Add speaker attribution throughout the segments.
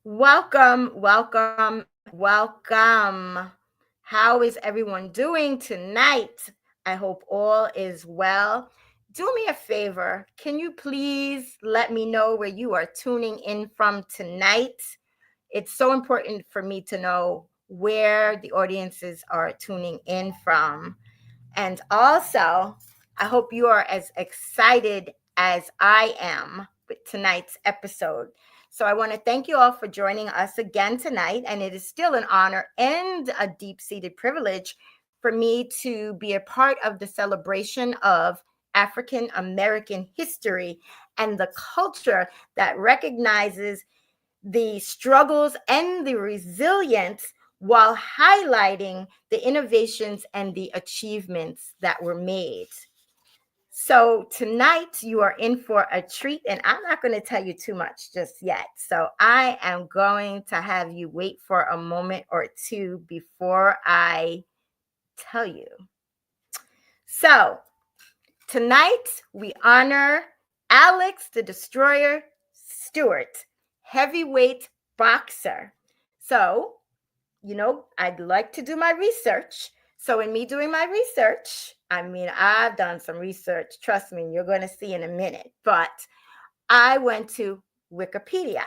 Speaker 1: Welcome, welcome, welcome. How is everyone doing tonight? I hope all is well. Do me a favor. Can you please let me know where you are tuning in from tonight? It's so important for me to know where the audiences are tuning in from. And also, I hope you are as excited as I am with tonight's episode. So I want to thank you all for joining us again tonight. And it is still an honor and a deep seated privilege for me to be a part of the celebration of African American history and the culture that recognizes the struggles and the resilience while highlighting the innovations and the achievements that were made. So tonight you are in for a treat, and I'm not going to tell you too much just yet. So I am going to have you wait for a moment or two before I tell you. So tonight we honor Alex the Destroyer Stewart, heavyweight boxer. So, I'd like to do my research. So, in me doing my research, I've done some research. Trust me, you're going to see in a minute. But I went to Wikipedia.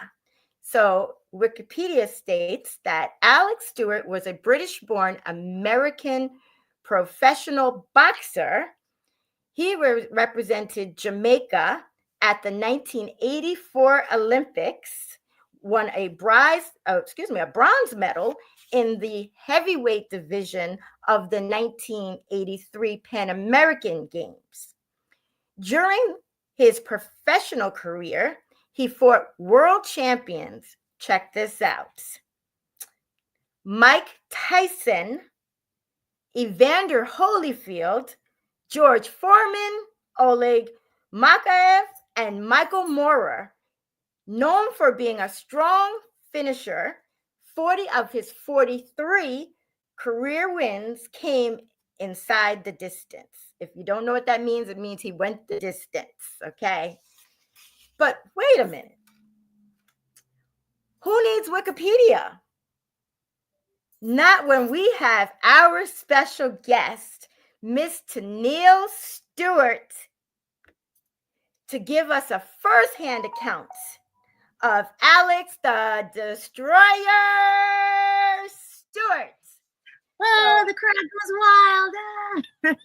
Speaker 1: So, Wikipedia states that Alex Stewart was a British born American professional boxer. He represented Jamaica at the 1984 Olympics, won a bronze medal in the heavyweight division of the 1983 Pan American Games. During his professional career, he fought world champions. Check this out: Mike Tyson, Evander Holyfield, George Foreman, Oleg Makaev, and Michael Moorer. Known for being a strong finisher, 40 of his 43 career wins came inside the distance. If you don't know what that means, it means he went the distance, okay? But wait a minute. Who needs Wikipedia? Not when we have our special guest, Miss Tennille Stewart, to give us a first-hand account of Alex the Destroyer Stewart.
Speaker 2: Oh, the crowd goes wild.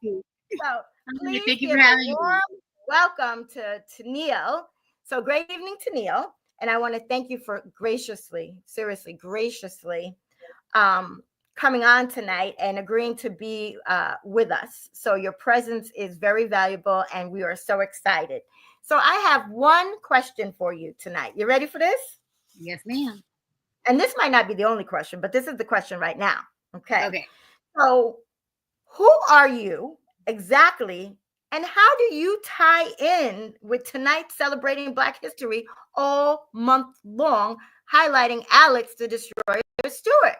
Speaker 1: Woohoo! So please
Speaker 2: Thank you
Speaker 1: give
Speaker 2: for
Speaker 1: a
Speaker 2: having me.
Speaker 1: warm welcome to Tennille. So great evening, Tennille. And I want to thank you for graciously coming on tonight and agreeing to be with us. So your presence is very valuable and we are so excited. So I have one question for you tonight. You ready for this?
Speaker 2: Yes, ma'am.
Speaker 1: And this might not be the only question, but this is the question right now. Okay.
Speaker 2: Okay.
Speaker 1: So who are you exactly? And how do you tie in with tonight celebrating Black history all month long, highlighting Alex the Destroyer Stewart?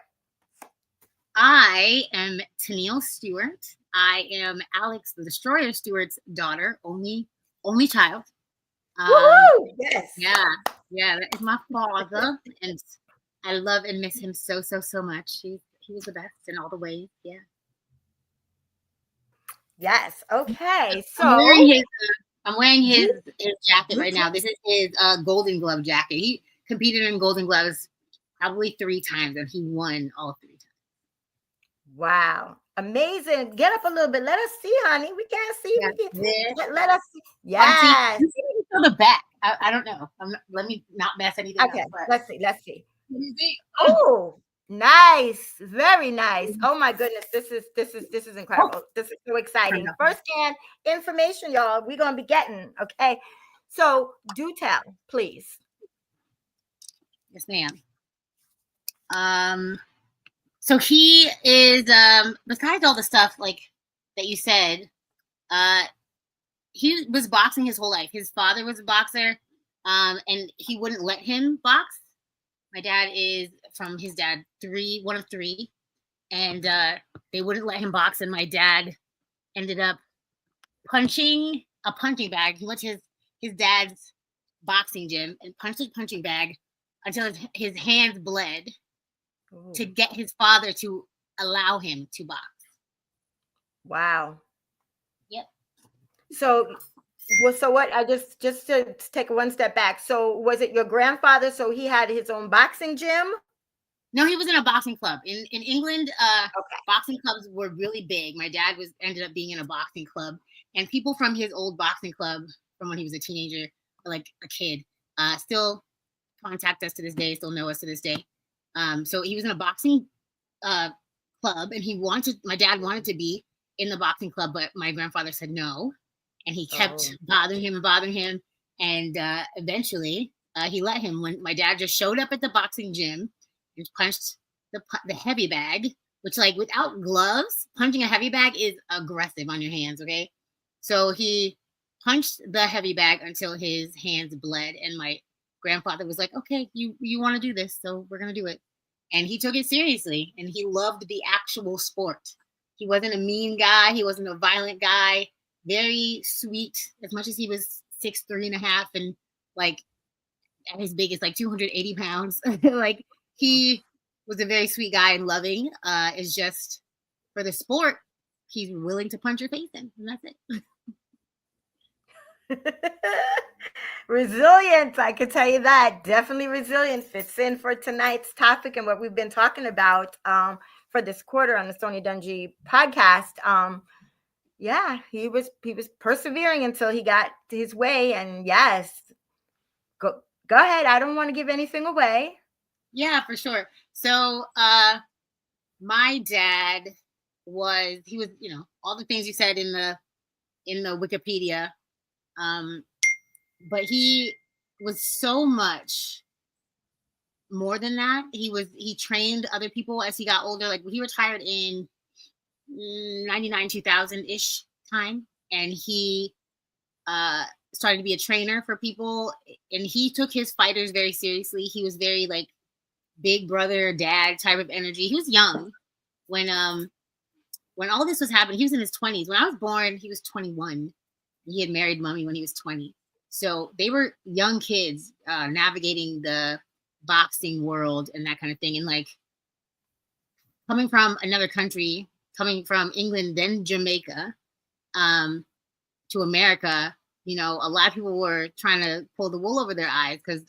Speaker 2: I am Tennille Stewart. I am Alex the Destroyer Stewart's daughter, only child.
Speaker 1: Woo! Yes.
Speaker 2: Yeah, that is my father, and I love and miss him so much. He was the best in all the ways. Yeah.
Speaker 1: Yes. Okay. So
Speaker 2: I'm wearing his jacket right now. This is his Golden Glove jacket. He competed in Golden Gloves probably 3 times, and he won all 3 times.
Speaker 1: Wow. Amazing. Get up a little bit. Let us see, honey. We can't see. Let us see. Yes.
Speaker 2: You see the back. I don't know. Let me not mess anything up.
Speaker 1: Okay. Let's see.
Speaker 2: You see?
Speaker 1: Oh, nice. Very nice. Oh my goodness. This is incredible. This is so exciting. First-hand information, y'all, we're gonna be getting. Okay. So do tell, please.
Speaker 2: Yes, ma'am. So he is besides all the stuff like that you said, he was boxing his whole life. His father was a boxer, and he wouldn't let him box. My dad is from his dad, one of 3, and they wouldn't let him box. And my dad ended up punching a punching bag. He went to his dad's boxing gym and punched a punching bag until his hands bled to
Speaker 1: Ooh.
Speaker 2: get his father to allow him to box.
Speaker 1: Wow.
Speaker 2: Yep.
Speaker 1: So, well, so what? I just to take one step back. So, was it your grandfather? So he had his own boxing gym?
Speaker 2: No, he was in a boxing club in England.
Speaker 1: Okay.
Speaker 2: Boxing clubs were really big. My dad ended up being in a boxing club, and people from his old boxing club from when he was a teenager, like a kid, still contact us to this day, still know us to this day. So he was in a boxing uh, club, and my dad wanted to be in the boxing club, but my grandfather said no, and he kept
Speaker 1: Oh.
Speaker 2: bothering him, and eventually he let him. When my dad just showed up at the boxing gym and punched the heavy bag, which, like, without gloves, punching a heavy bag is aggressive on your hands. Okay, so he punched the heavy bag until his hands bled, and my grandfather was like, "Okay, you want to do this, so we're gonna do it." And he took it seriously, and he loved the actual sport. He wasn't a mean guy. He wasn't a violent guy. Very sweet, as much as he was 6'3.5" and like at his biggest, like 280 pounds. Like, he was a very sweet guy and loving. It's just for the sport, he's willing to punch your face in, and that's it.
Speaker 1: Resilience, I could tell you that. Definitely resilient fits in for tonight's topic and what we've been talking about for this quarter on the Sony Dungy podcast. Yeah, he was persevering until he got his way. And yes, go ahead. I don't want to give anything away.
Speaker 2: Yeah, for sure. So my dad he was, all the things you said in the Wikipedia. But he was so much more than that. He trained other people as he got older. Like, he retired in 99, 2000 ish time, and he started to be a trainer for people, and he took his fighters very seriously. He was very, like, big brother dad type of energy. He was young when all this was happening. He was in his 20s. When I was born, he was 21. He had married mommy when he was 20. So they were young kids navigating the boxing world and that kind of thing. And, like, coming from another country, coming from England, then Jamaica, to America, a lot of people were trying to pull the wool over their eyes because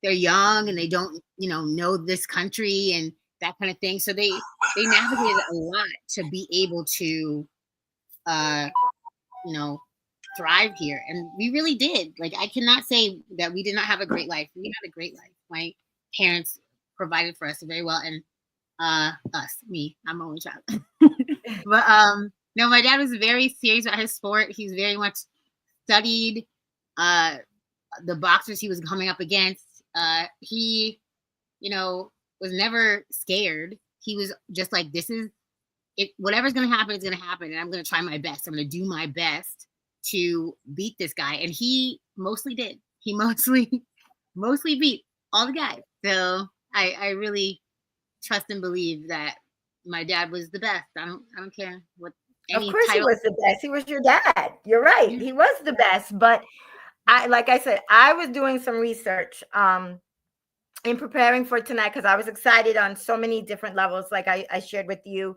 Speaker 2: they're young and they don't, know this country and that kind of thing. So they navigated a lot to be able to, you know, thrive here. And we really did. Like, I cannot say that we did not have a great life. We had a great life. My parents provided for us very well. And I'm my only child. But no, my dad was very serious about his sport. He's very much studied the boxers he was coming up against. He, was never scared. He was just like, this is it. Whatever's going to happen is going to happen. And I'm going to try my best. I'm going to do my best to beat this guy. And he mostly did. He mostly beat all the guys. So I really trust and believe that my dad was the best. I don't care what
Speaker 1: Of
Speaker 2: any
Speaker 1: course, he
Speaker 2: title.
Speaker 1: was the best. He was your dad. You're right.
Speaker 2: Yeah.
Speaker 1: He was the best. But like I said, I was doing some research in preparing for tonight because I was excited on so many different levels. Like I shared with you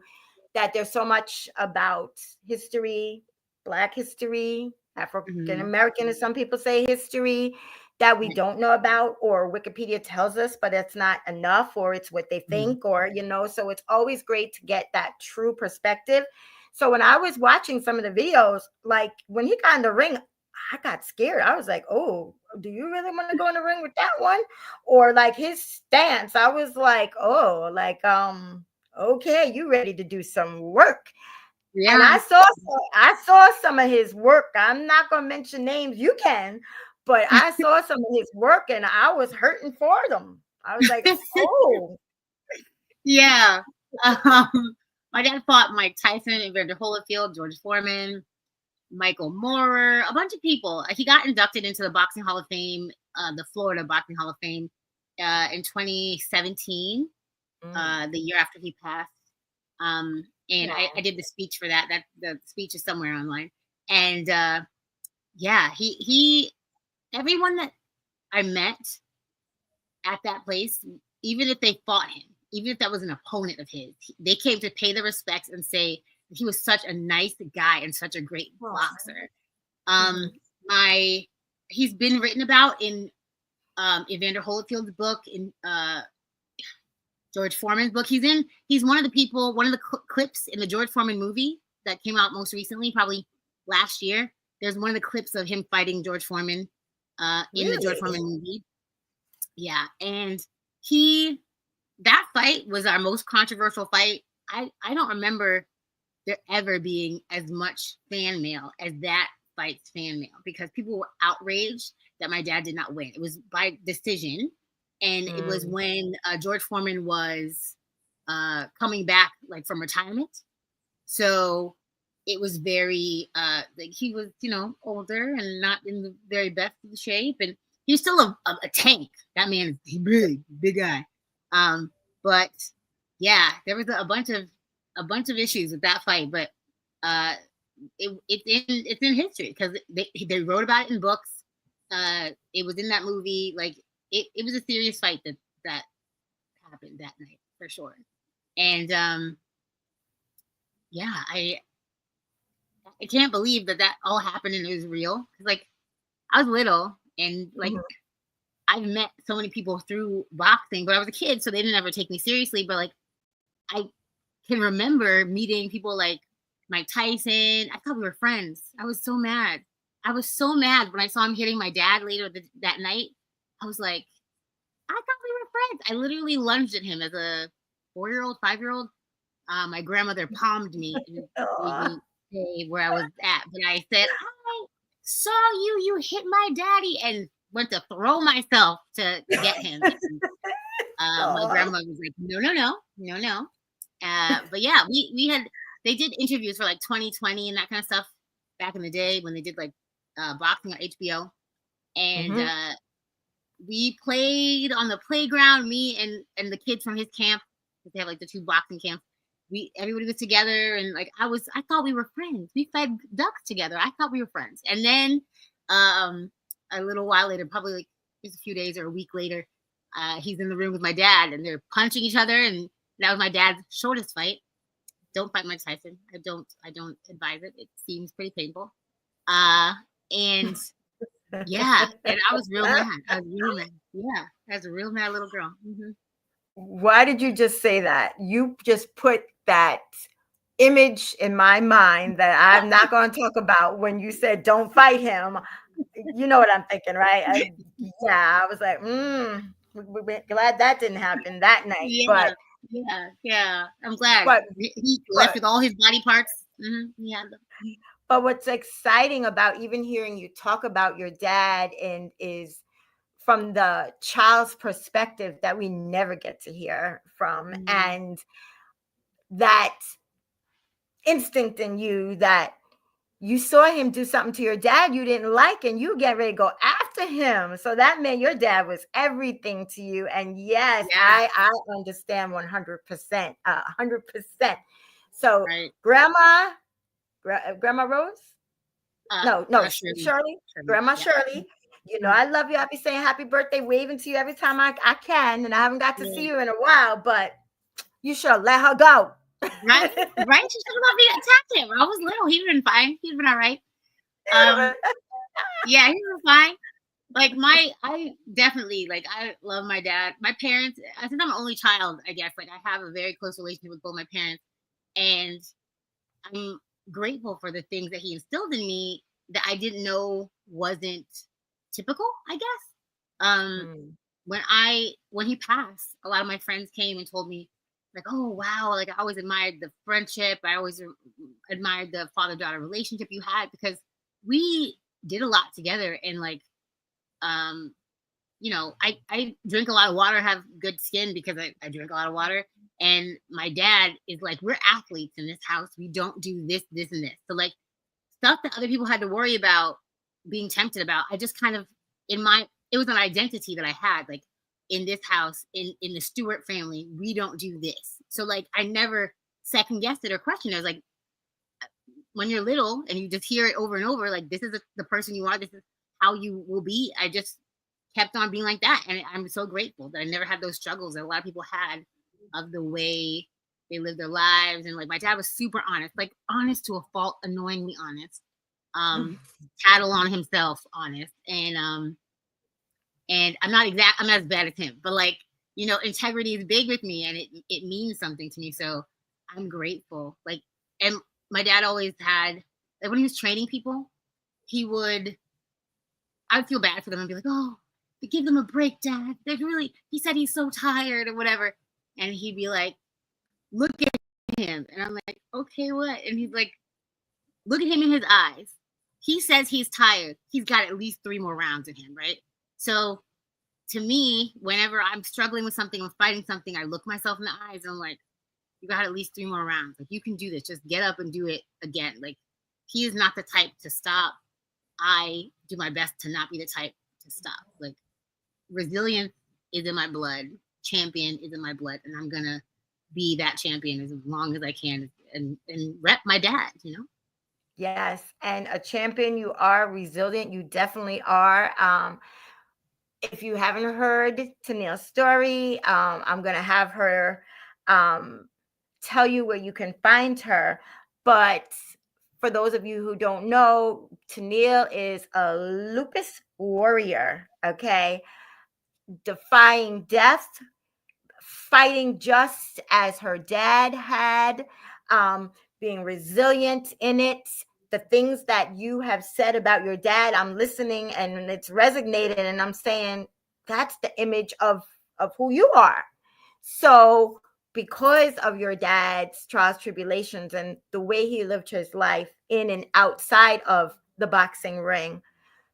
Speaker 1: that there's so much about history, Black history, African
Speaker 2: Mhm.
Speaker 1: American, as some people say, history that we don't know about, or Wikipedia tells us, but it's not enough, or it's what they
Speaker 2: Mhm.
Speaker 1: think, or, so it's always great to get that true perspective. So when I was watching some of the videos, like when he got in the ring, I got scared. I was like, oh, do you really want to go in the ring with that one? Or like his stance, I was like, oh, like, okay, you ready to do some work. And
Speaker 2: Yeah.
Speaker 1: I saw some of his work. I'm not gonna mention names, you can, but I saw some of his work and I was hurting for them. I was like, oh,
Speaker 2: Yeah. Um, my dad fought Mike Tyson, Evander Holyfield, George Foreman, Michael Moorer, a bunch of people. He got inducted into the Boxing Hall of Fame, the Florida Boxing Hall of Fame, in 2017,
Speaker 1: mm,
Speaker 2: the year after he passed. And
Speaker 1: no.
Speaker 2: I did the speech for that. That the speech is somewhere online. And yeah, he everyone that I met at that place, even if they fought him, even if that was an opponent of his, they came to pay the respects and say he was such a nice guy and such a great boxer.
Speaker 1: Mhm.
Speaker 2: My He's been written about in Evander Holyfield's book, in George Foreman's book. He's one of the people, one of the clips in the George Foreman movie that came out most recently, probably last year. There's one of the clips of him fighting George Foreman in the George
Speaker 1: Really?
Speaker 2: Foreman movie. Yeah, and that fight was our most controversial fight. I don't remember there ever being as much fan mail as that fight's fan mail, because people were outraged that my dad did not win. It was by decision, and it was
Speaker 1: Mm.
Speaker 2: when George Foreman was coming back like from retirement. So it was very like he was, older and not in the very best of shape, and he's still a tank. That man is really big guy. But yeah, there was a bunch of issues with that fight, but uh, it's in history because they wrote about it in books. It was in that movie. Like it was a serious fight that happened that night for sure. And yeah, I can't believe that all happened and it was real. 'Cause, like, I was little and like
Speaker 1: Mhm.
Speaker 2: I've met so many people through boxing, but I was a kid, so they didn't ever take me seriously. But like I can remember meeting people like Mike Tyson. I thought we were friends. I was so mad. I was so mad when I saw him hitting my dad later that night. I was like, I thought we were friends. I literally lunged at him as a 4-year-old, 5-year-old. My grandmother palmed me and made
Speaker 1: Aw.
Speaker 2: me say where I was at. But I said, I saw you. You hit my daddy, and went to throw myself to get him. And my
Speaker 1: Aw.
Speaker 2: grandma was like, no, no, no, no, no. But yeah, they did interviews for like 2020 and that kind of stuff back in the day when they did like boxing on HBO. And
Speaker 1: Mhm.
Speaker 2: we played on the playground, me and the kids from his camp. They have like the two boxing camps. Everybody was together, and like I thought we were friends. We fed ducks together. I thought we were friends. And then um a little while later, probably like just a few days or a week later, he's in the room with my dad and they're punching each other, and that was my dad's shortest fight. Don't fight Mike Tyson. I don't advise it. It seems pretty painful. Uh and yeah, and I was real mad. I was real mad. Yeah, I was a real mad little girl.
Speaker 1: Why did you just say that? You just put that image in my mind that I'm not going to talk about when you said don't fight him. You know what I'm thinking, right? Yeah, I was like, we're glad that didn't happen that night.
Speaker 2: Yeah, yeah, yeah. I'm glad
Speaker 1: But
Speaker 2: he left
Speaker 1: but
Speaker 2: with all his body parts. Yeah.
Speaker 1: but what's exciting about even hearing you talk about your dad and is from the child's perspective that we never get to hear from,
Speaker 2: Mhm.
Speaker 1: and that instinct in you that you saw him do something to your dad you didn't like and you get ready to go after him. So that meant your dad was everything to you. And yes,
Speaker 2: Yeah.
Speaker 1: I understand 100%, 100%. So
Speaker 2: Right.
Speaker 1: Grandma Rose,
Speaker 2: Uh,
Speaker 1: no,
Speaker 2: Shirley.
Speaker 1: Shirley,
Speaker 2: Shirley.
Speaker 1: Grandma
Speaker 2: Yeah.
Speaker 1: Shirley, I love you. I'll be saying happy birthday, waving to you every time I can, and I haven't got to see
Speaker 2: Yeah.
Speaker 1: you in a while, but you should let her go.
Speaker 2: Right. Right. She should have me attacked him. I was little. He'd been fine. He'd been all right. Um. Yeah, he was fine. Like I definitely like I love my dad. My parents. I think I'm an only child. I guess like I have a very close relationship with both my parents, and I'm grateful for the things that he instilled in me that I didn't know wasn't typical, I guess. Um,
Speaker 1: Mm.
Speaker 2: when he passed, a lot of my friends came and told me, like, oh wow, like I always admired the friendship. I always admired the father-daughter relationship you had, because we did a lot together, and like um I drink a lot of water, have good skin because I drink a lot of water. And my dad is like, we're athletes in this house. We don't do this, this, and this. So like stuff that other people had to worry about being tempted about, I just kind of it was an identity that I had, like in this house, in the Stewart family, we don't do this. So like I never second guessed it or questioned it. I was like, when you're little and you just hear it over and over, like this is the person you are, this is how you will be. I just kept on being like that. And I'm so grateful that I never had those struggles that a lot of people had of the way they live their lives. And like my dad was super honest, like honest to a fault, annoyingly honest. Um, Tattle on himself, honest. And I'm not as bad as him, but like, you know, integrity is big with me and it means something to me. So I'm grateful. Like, and my dad always had, like when he was training people, he would, I'd feel bad for them and be like, oh, give them a break, Dad. They're really, he said he's so tired or whatever. And he'd be like, look at him. And I'm like, okay, what? And he's like, look at him in his eyes. He says he's tired. He's got at least 3 more rounds in him, right? So to me, whenever I'm struggling with something, I'm fighting something, I look myself in the eyes and I'm like, you got at least 3 more rounds. Like, you can do this. Just get up and do it again. Like, he is not the type to stop. I do my best to not be the type to stop. Like, resilience is in my blood. Champion is in my blood. And I'm going to be that champion as long as I can and rep my dad, you know?
Speaker 1: Yes, and a champion you are, resilient you definitely are. If you haven't heard Tennille's story, I'm going to have her um, tell you where you can find her. But for those of you who don't know, Tennille is a lupus warrior, okay? Defying death, fighting just as her dad had, um, being resilient in it. The things that you have said about your dad, I'm listening and it's resonated, and I'm saying that's the image of who you are. So, because of your dad's trials, tribulations, and the way he lived his life in and outside of the boxing ring,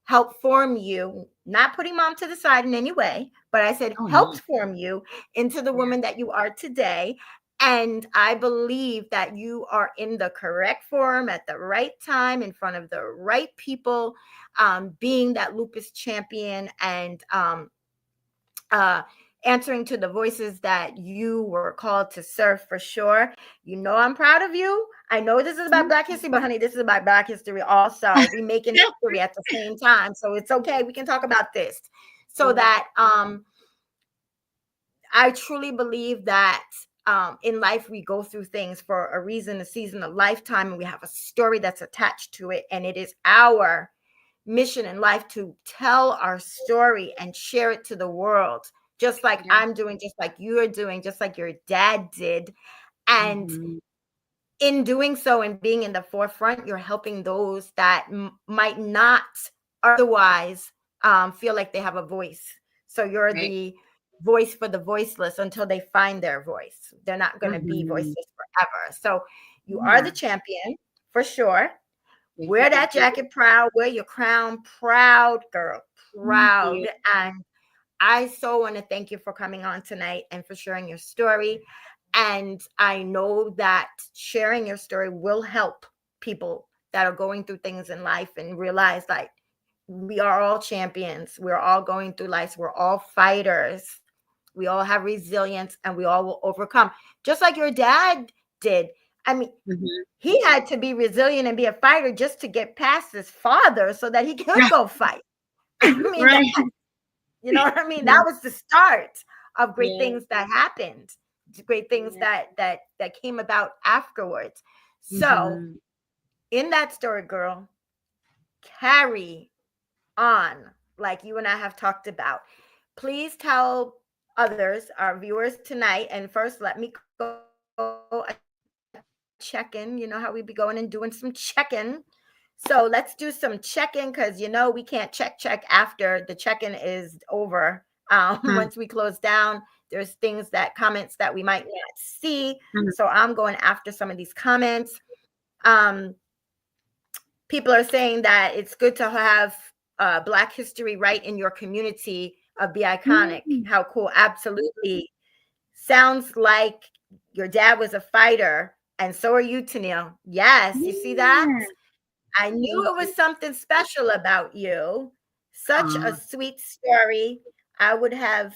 Speaker 1: help form you, not putting mom to the side in any way, but I said
Speaker 2: Oh, no.
Speaker 1: helped form you into the
Speaker 2: Yeah.
Speaker 1: woman that you are today. And I believe that you are in the correct forum at the right time, in front of the right people, being that lupus champion and uh, answering to the voices that you were called to serve for sure. You know, I'm proud of you. I know this is about Black history, but honey, this is about Black history also. We making history at the same time. So it's okay. We can talk about this. So
Speaker 2: Yeah.
Speaker 1: that I truly believe that in life we go through things for a reason, a season, a lifetime, and we have a story that's attached to it. And it is our mission in life to tell our story and share it to the world, just like
Speaker 2: Yeah.
Speaker 1: I'm doing, just like you are doing, just like your dad did. And
Speaker 2: Mm-hmm.
Speaker 1: in doing so and being in the forefront, you're helping those that might not otherwise feel like they have a voice. So you're
Speaker 2: Right.
Speaker 1: the voice for the voiceless until they find their voice. They're not going to be
Speaker 2: Mm-hmm.
Speaker 1: voiceless forever. So you are the
Speaker 2: Yeah.
Speaker 1: champion for sure.
Speaker 2: Thank you.
Speaker 1: Wear that
Speaker 2: Thank you.
Speaker 1: jacket proud. Wear your crown proud, girl.
Speaker 2: Thank
Speaker 1: Proud.
Speaker 2: you.
Speaker 1: And I so want to thank you for coming on tonight and for sharing your story. And I know that sharing your story will help people that are going through things in life and realize like we are all champions. We're all going through life. We're all fighters. We all have resilience and we all will overcome. Just like your dad did. I mean,
Speaker 2: Mm-hmm.
Speaker 1: he had to be resilient and be a fighter just to get past his father so that he could
Speaker 2: Yeah.
Speaker 1: go fight. I mean, that,
Speaker 2: Right.
Speaker 1: you know what I mean?
Speaker 2: Yeah.
Speaker 1: That was the start of great
Speaker 2: Yeah.
Speaker 1: things that happened, great things
Speaker 2: Yeah.
Speaker 1: that came about afterwards. So,
Speaker 2: Mm-hmm.
Speaker 1: in that story, girl, carry on like you and I have talked about. Please tell others, our viewers tonight, and first let me go a check-in. You know how we be going and doing some check-in. So let's do some check-in because we can't check after the check-in is over. Once we close down, there's things that comments that we might not see. So
Speaker 2: Mm-hmm.
Speaker 1: I'm going after some of these comments. Um, People are saying that it's good to have Black history right in your community. Be iconic.
Speaker 2: Mm-hmm.
Speaker 1: How cool! Absolutely. Sounds like your dad was a fighter, and so are you, Tennille. Yes, you see that?
Speaker 2: Yeah.
Speaker 1: I knew
Speaker 2: Thank
Speaker 1: it
Speaker 2: you.
Speaker 1: was something special about you. Such a
Speaker 2: Aw.
Speaker 1: sweet story. I would have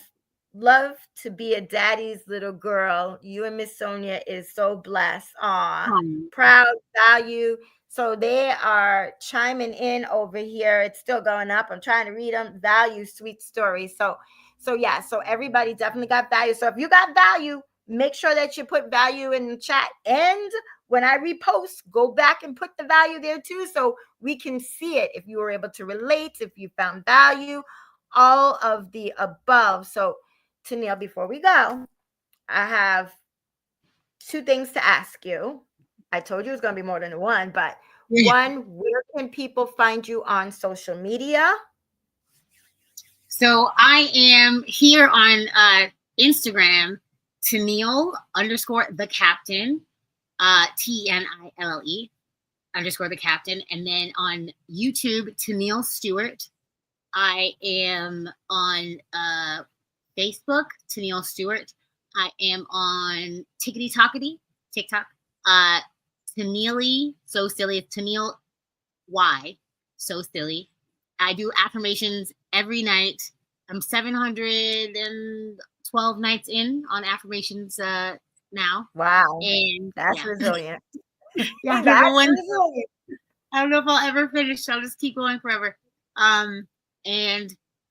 Speaker 1: loved to be a daddy's little girl. You and Miss Sonia is so blessed. Aw,
Speaker 2: Aw.
Speaker 1: proud, value, So they are chiming in over here. It's still going up. I'm trying to read them. Value, sweet story. So yeah, so everybody definitely got value. So if you got value, make sure that you put value in the chat. And when I repost, go back and put the value there too, so we can see it. If you were able to relate, if you found value, all of the above. So Tennille, before we go, I have two things to ask you. I told you it was going to be more than one, but one, where can people find you on social media?
Speaker 2: So I am here on Instagram, Tennille _ the captain, TNILLE _ the captain. And then on YouTube, Tennille Stewart. I am on Facebook, Tennille Stewart. I am on Tickety Talkety, TikTok. Tennille, so silly. It's Tennille Y, so silly. I do affirmations every night. I'm 712 nights in on affirmations now.
Speaker 1: Wow,
Speaker 2: And
Speaker 1: that's
Speaker 2: yeah,
Speaker 1: resilient.
Speaker 2: yeah, I don't know
Speaker 1: That's
Speaker 2: when.
Speaker 1: resilient.
Speaker 2: I don't know if I'll ever finish. I'll just keep going forever. And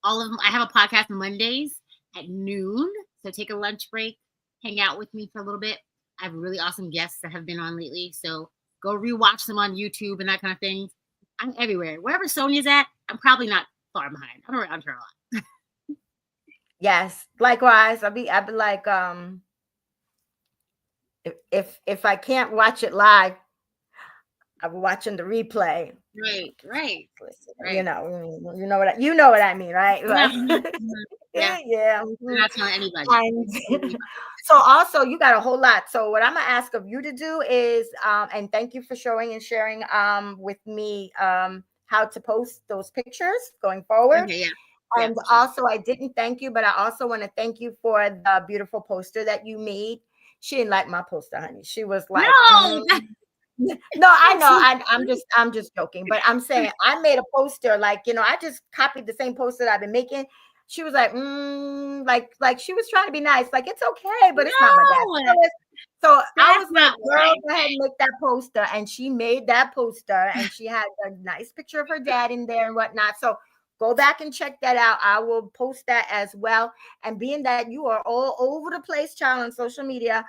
Speaker 2: all of them. I have a podcast Mondays at noon. So take a lunch break, hang out with me for a little bit. I have really awesome guests that have been on lately. So go rewatch them on YouTube and that kind of thing. I'm everywhere. Wherever Sonia's at, I'm probably not far behind. I'm around her a lot.
Speaker 1: Yes, likewise. I'd be like, if I can't watch it live, I'm watching the replay.
Speaker 2: Right.
Speaker 1: You know what I mean, right?
Speaker 2: Yeah.
Speaker 1: Like,
Speaker 2: Yeah.
Speaker 1: yeah.
Speaker 2: I'm not telling anybody.
Speaker 1: And so also you got a whole lot. So what I'm gonna ask of you to do is, and thank you for showing and sharing with me how to post those pictures going forward.
Speaker 2: Okay, yeah.
Speaker 1: And
Speaker 2: Sure.
Speaker 1: also, I didn't thank you, but I also want to thank you for the beautiful poster that you made. She didn't like my poster, honey. She was like,
Speaker 2: No.
Speaker 1: no, I know. I'm just joking, but I'm saying I made a poster, like, I just copied the same poster that I've been making. She was like, like she was trying to be nice, like it's okay, but it's not my dad.
Speaker 2: No.
Speaker 1: So I
Speaker 2: That's
Speaker 1: was like,
Speaker 2: not
Speaker 1: girl,
Speaker 2: right.
Speaker 1: go ahead and make that poster. And she made that poster, and she had a nice picture of her dad in there and whatnot. So go back and check that out. I will post that as well. And being that you are all over the place, child, on social media,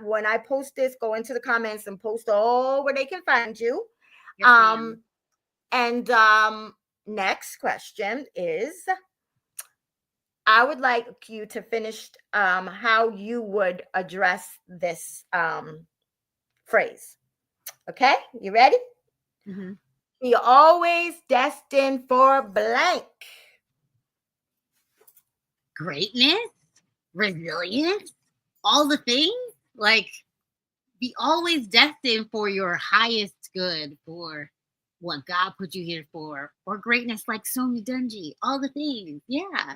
Speaker 1: when I post this, go into the comments and post all where they can find you.
Speaker 2: Yes, ma'am.
Speaker 1: And next question is, I would like you to finish how you would address this phrase. Okay, you ready?
Speaker 2: Mm-hmm.
Speaker 1: Be always destined for blank.
Speaker 2: Greatness, resilience, all the things. Like, be always destined for your highest good, for what God put you here for, or greatness like Sonia Dungy, all the things. Yeah.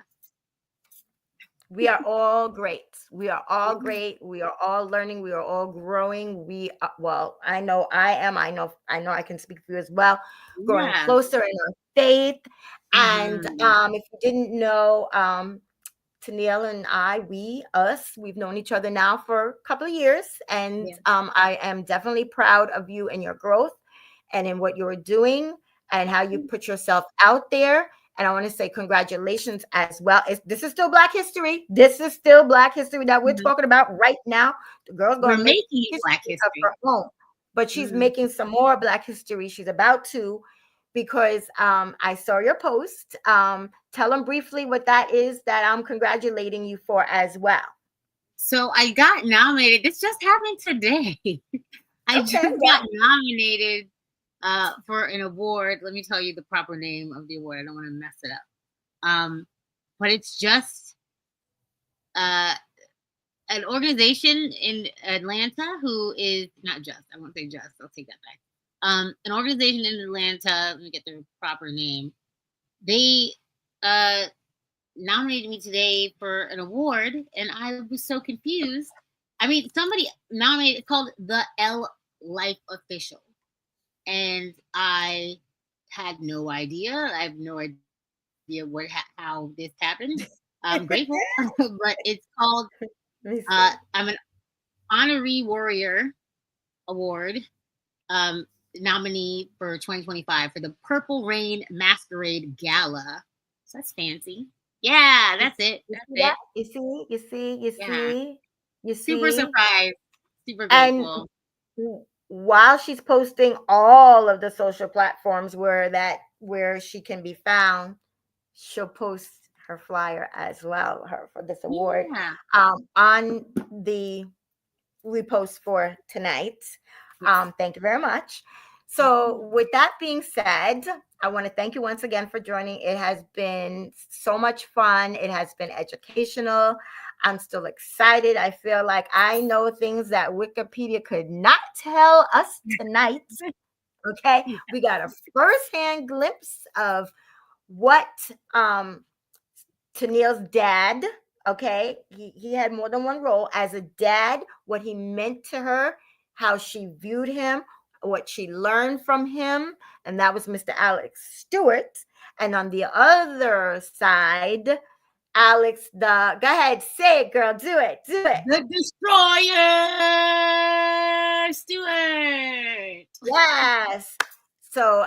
Speaker 1: We are all great. We are all great. We are all learning. We are all growing. Well, I know I am. I know I can speak for you as well. Growing
Speaker 2: Yeah.
Speaker 1: closer in our faith. And
Speaker 2: Mm-hmm.
Speaker 1: if you didn't know, Tennille and we've known each other now for a couple of years. And
Speaker 2: Yeah.
Speaker 1: I am definitely proud of you and your growth and in what you're doing and how you put yourself out there. And I want to say congratulations as well. This is still Black history. This is still Black history that we're
Speaker 2: Mm-hmm.
Speaker 1: talking about right now. The girl's
Speaker 2: We're
Speaker 1: going to make
Speaker 2: making Black
Speaker 1: history of
Speaker 2: history.
Speaker 1: her own, but she's
Speaker 2: Mm-hmm.
Speaker 1: making some more Black history. She's about to, because I saw your post. Tell them briefly what that is that I'm congratulating you for as well.
Speaker 2: So I got nominated. This just happened today. I just
Speaker 1: Okay.
Speaker 2: got nominated for an award. Let me tell you the proper name of the award. I don't want to mess it up. But it's just an organization in Atlanta who is not just. I won't say just. I'll take that back. An organization in Atlanta. Let me get their proper name. They nominated me today for an award, and I was so confused. I mean, somebody nominated. It's called the L Life Official, and I had no idea. I have no idea how this happened. I'm grateful, but it's called.
Speaker 1: Let me see.
Speaker 2: I'm an honorary warrior award. nominee for 2025 for the Purple Rain Masquerade Gala. So that's fancy. Yeah,
Speaker 1: You,
Speaker 2: that's it.
Speaker 1: you
Speaker 2: That's
Speaker 1: see
Speaker 2: it.
Speaker 1: that? You see? You see? You
Speaker 2: Yeah.
Speaker 1: see? You
Speaker 2: Super
Speaker 1: see?
Speaker 2: surprised. Super
Speaker 1: And
Speaker 2: grateful.
Speaker 1: while she's posting all of the social platforms where she can be found, she'll post her flyer as well, her for this award,
Speaker 2: Yeah.
Speaker 1: on the repost for tonight.
Speaker 2: Yes.
Speaker 1: Thank you very much.
Speaker 2: Thank
Speaker 1: So,
Speaker 2: you.
Speaker 1: with that being said, I want to thank you once again for joining. It has been so much fun. It has been educational. I'm still excited. I feel like I know things that Wikipedia could not tell us tonight. Okay.
Speaker 2: Yeah.
Speaker 1: We got a firsthand glimpse of what Tennille's dad, okay, he had more than one role as a dad, what he meant to her, how she viewed him, what she learned from him, and that was Mr. Alex Stewart. And on the other side, Alex, the go ahead, say it, girl, do it, do it.
Speaker 2: The Destroyer, Stewart.
Speaker 1: Yes. So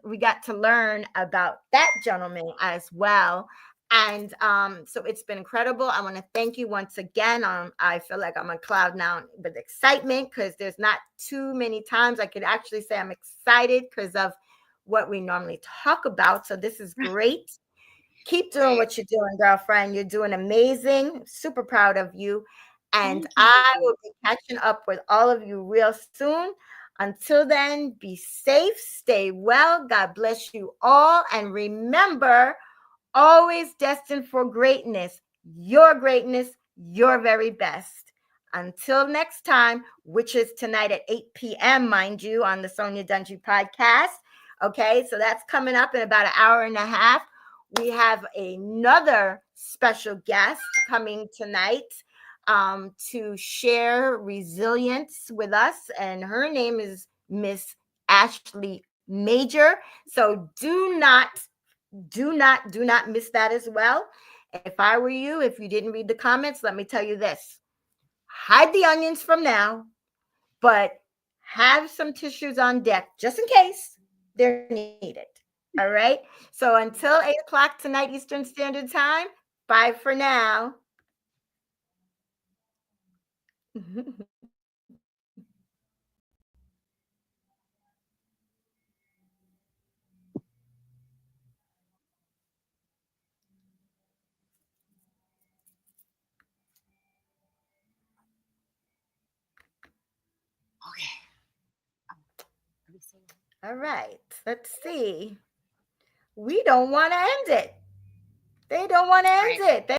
Speaker 1: we got to learn about that gentleman as well. And so it's been incredible. I want to thank you once again. I feel like I'm on cloud now with excitement because there's not too many times I could actually say I'm excited because of what we normally talk about. So this is great. Keep doing
Speaker 2: Right.
Speaker 1: what you're doing, girlfriend. You're doing amazing. Super proud of you. And
Speaker 2: Thank
Speaker 1: I
Speaker 2: you.
Speaker 1: will be catching up with all of you real soon. Until then, be safe, stay well. God bless you all. And remember, always destined for greatness, your very best. Until next time, which is tonight at 8 p.m., mind you, on the Sonia Dungy podcast. Okay, so that's coming up in about an hour and a half. We have another special guest coming tonight to share resilience with us, and her name is Miss Ashley Major. So do not miss that as well. If I were you, if you didn't read the comments, let me tell you this: hide the onions from now, but have some tissues on deck just in case they're needed. All right. So until 8 o'clock tonight, Eastern Standard Time, bye for now.
Speaker 2: Okay. Are we still
Speaker 1: All right. Let's see. We don't want to end it. They don't want to
Speaker 2: All
Speaker 1: end
Speaker 2: right.
Speaker 1: it. They